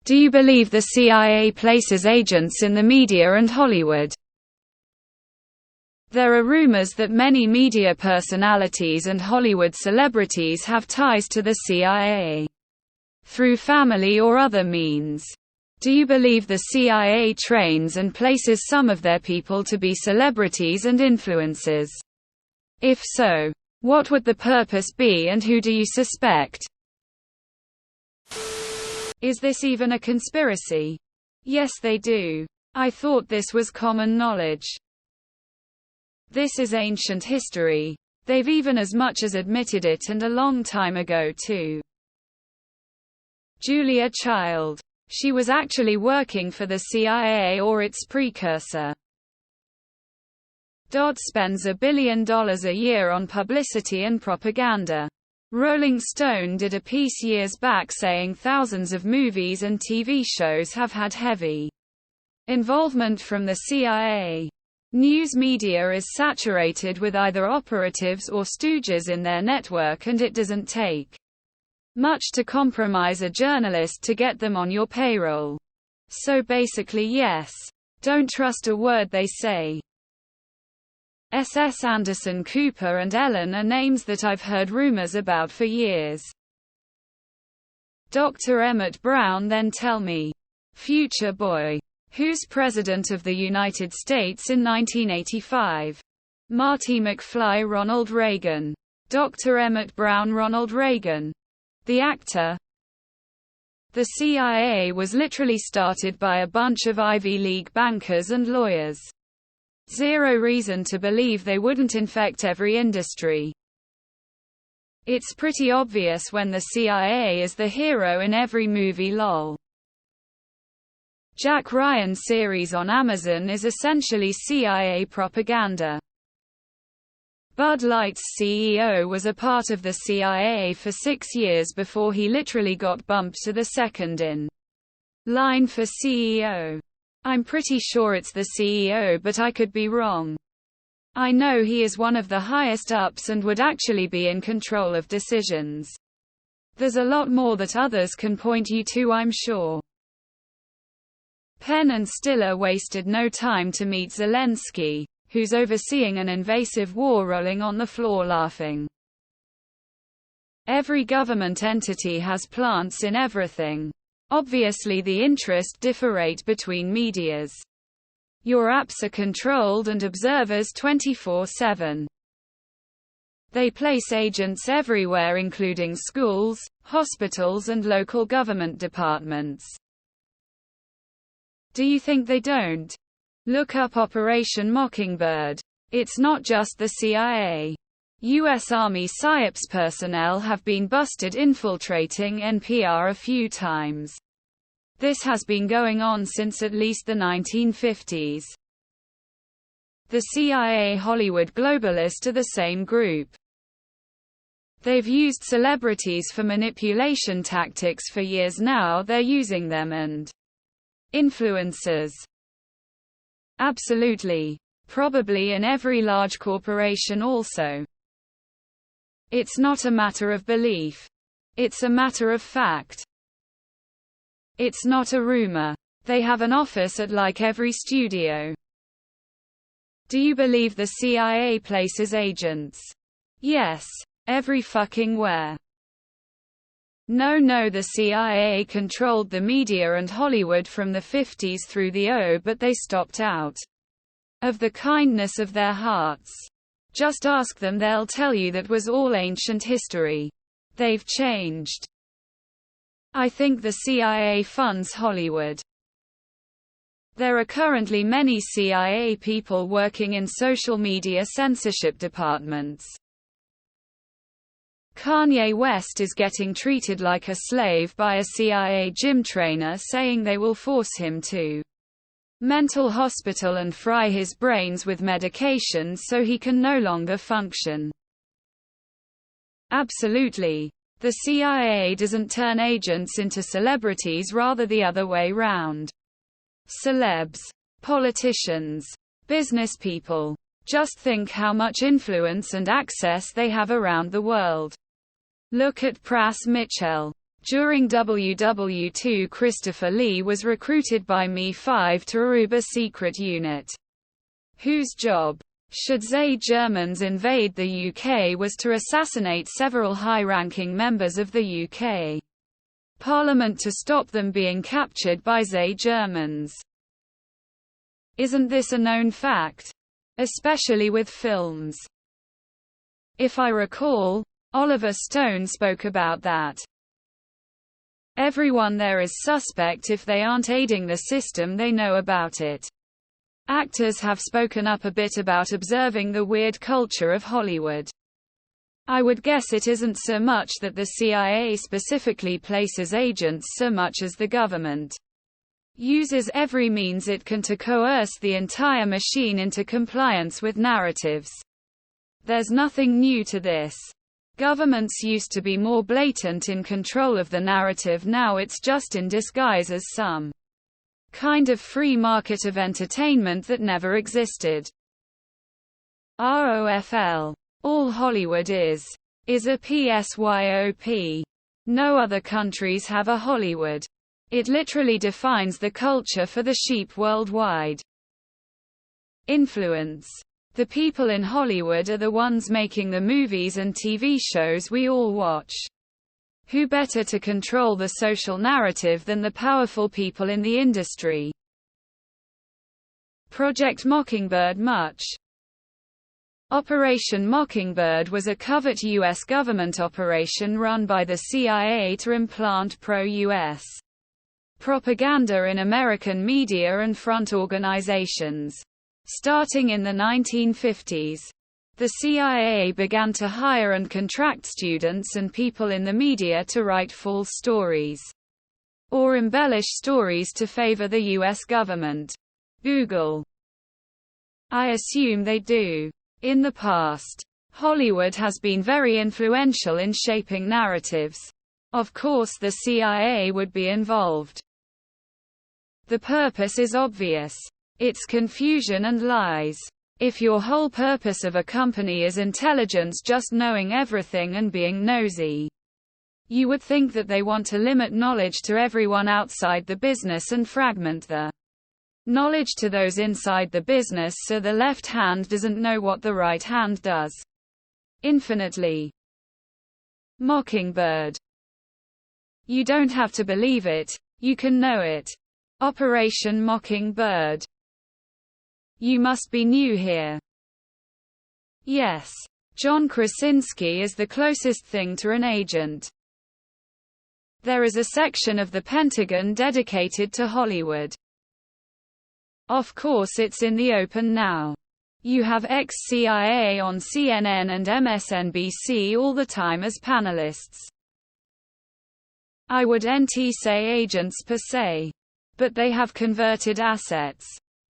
Do you believe the CIA places agents in the media and Hollywood? There are rumors that many media personalities and Hollywood celebrities have ties to the CIA, through family or other means. Do you believe the CIA trains and places some of their people to be celebrities and influencers? If so, what would the purpose be and who do you suspect? Is this even a conspiracy? Yes, they do. I thought this was common knowledge. This is ancient history. They've even as much as admitted it, and a long time ago too. Julia Child. She was actually working for the CIA or its precursor. Dodd spends $1 billion a year on publicity and propaganda. Rolling Stone did a piece years back saying thousands of movies and TV shows have had heavy involvement from the CIA. News media is saturated with either operatives or stooges in their network, and it doesn't take much to compromise a journalist to get them on your payroll. So basically yes. Don't trust a word they say. SS Anderson Cooper and Ellen are names that I've heard rumors about for years. Dr. Emmett Brown. Then tell me. Future boy. Who's President of the United States in 1985? Marty McFly. Ronald Reagan. Dr. Emmett Brown. Ronald Reagan. The actor. The CIA was literally started by a bunch of Ivy League bankers and lawyers. Zero reason to believe they wouldn't infect every industry. It's pretty obvious when the CIA is the hero in every movie, lol. Jack Ryan series on Amazon is essentially CIA propaganda. Bud Light's CEO was a part of the CIA for 6 years before he literally got bumped to the second in line for CEO. I'm pretty sure it's the CEO, but I could be wrong. I know he is one of the highest ups and would actually be in control of decisions. There's a lot more that others can point you to, I'm sure. Penn and Stiller wasted no time to meet Zelensky, who's overseeing an invasive war, rolling on the floor laughing. Every government entity has plants in everything. Obviously the interest differentiate between medias. Your apps are controlled and observers 24/7. They place agents everywhere, including schools, hospitals and local government departments. Do you think they don't? Look up Operation Mockingbird. It's not just the CIA. U.S. Army sifts personnel have been busted infiltrating NPR a few times. This has been going on since at least the 1950s. The CIA Hollywood globalists are the same group. They've used celebrities for manipulation tactics for years now. They're using them and influencers. Absolutely. Probably in every large corporation also. It's not a matter of belief. It's a matter of fact. It's not a rumor. They have an office at like every studio. Do you believe the CIA places agents? Yes. Every fucking where. No, the CIA controlled the media and Hollywood from the 50s through the but they stopped out of the kindness of their hearts. Just ask them, they'll tell you that was all ancient history. They've changed. I think the CIA funds Hollywood. There are currently many CIA people working in social media censorship departments. Kanye West is getting treated like a slave by a CIA gym trainer, saying they will force him to mental hospital and fry his brains with medications so he can no longer function. Absolutely. The CIA doesn't turn agents into celebrities, rather the other way round. Celebs, politicians, business people. Just think how much influence and access they have around the world. Look at Pras Mitchell. During WW2, Christopher Lee was recruited by Mi-5 to Aruba secret unit, whose job, should they Germans invade the UK, was to assassinate several high-ranking members of the UK Parliament to stop them being captured by they Germans. Isn't this a known fact? Especially with films. If I recall, Oliver Stone spoke about that. Everyone there is suspect if they aren't aiding the system, they know about it. Actors have spoken up a bit about observing the weird culture of Hollywood. I would guess it isn't so much that the CIA specifically places agents so much as the government uses every means it can to coerce the entire machine into compliance with narratives. There's nothing new to this. Governments used to be more blatant in control of the narrative, now it's just in disguise as some kind of free market of entertainment that never existed. ROFL. All Hollywood is a PSYOP. No other countries have a Hollywood. It literally defines the culture for the sheep worldwide. Influence. The people in Hollywood are the ones making the movies and TV shows we all watch. Who better to control the social narrative than the powerful people in the industry? Project Mockingbird. Much. Operation Mockingbird was a covert U.S. government operation run by the CIA to implant pro-U.S. propaganda in American media and front organizations. Starting in the 1950s, the CIA began to hire and contract students and people in the media to write false stories or embellish stories to favor the U.S. government. Google. I assume they do. In the past, Hollywood has been very influential in shaping narratives. Of course, the CIA would be involved. The purpose is obvious. It's confusion and lies. If your whole purpose of a company is intelligence, just knowing everything and being nosy, you would think that they want to limit knowledge to everyone outside the business and fragment the knowledge to those inside the business so the left hand doesn't know what the right hand does. Infinitely. Mockingbird. You don't have to believe it, you can know it. Operation Mockingbird. You must be new here. Yes. John Krasinski is the closest thing to an agent. There is a section of the Pentagon dedicated to Hollywood. Of course, it's in the open now. You have ex-CIA on CNN and MSNBC all the time as panelists. I wouldn't say agents per se. But they have converted assets.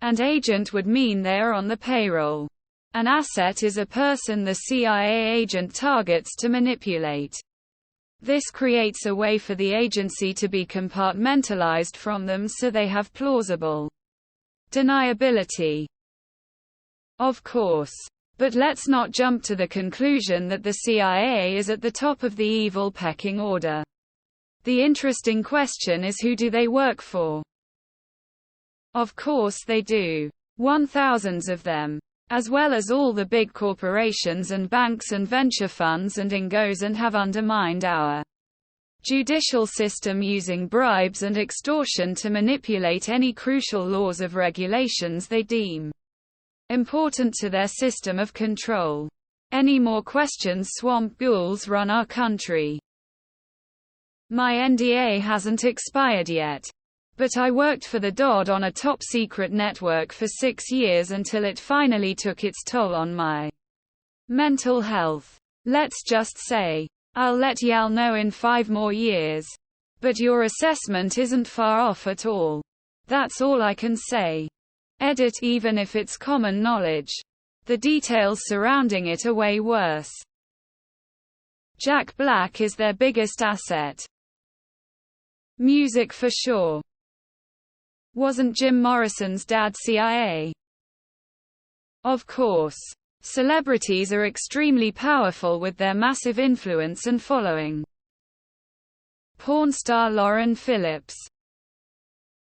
And agent would mean they are on the payroll. An asset is a person the CIA agent targets to manipulate. This creates a way for the agency to be compartmentalized from them so they have plausible deniability. Of course. But let's not jump to the conclusion that the CIA is at the top of the evil pecking order. The interesting question is, who do they work for? Of course they do. Thousands of them. As well as all the big corporations and banks and venture funds and ingos, and have undermined our judicial system using bribes and extortion to manipulate any crucial laws of regulations they deem important to their system of control. Any more questions? Swamp ghouls run our country. My NDA hasn't expired yet. But I worked for the DOD on a top-secret network for 6 years until it finally took its toll on my mental health. Let's just say, I'll let y'all know in 5 more years. But your assessment isn't far off at all. That's all I can say. Edit. Even if it's common knowledge, the details surrounding it are way worse. Jack Black is their biggest asset. Music for sure. Wasn't Jim Morrison's dad CIA? Of course. Celebrities are extremely powerful with their massive influence and following. Porn star Lauren Phillips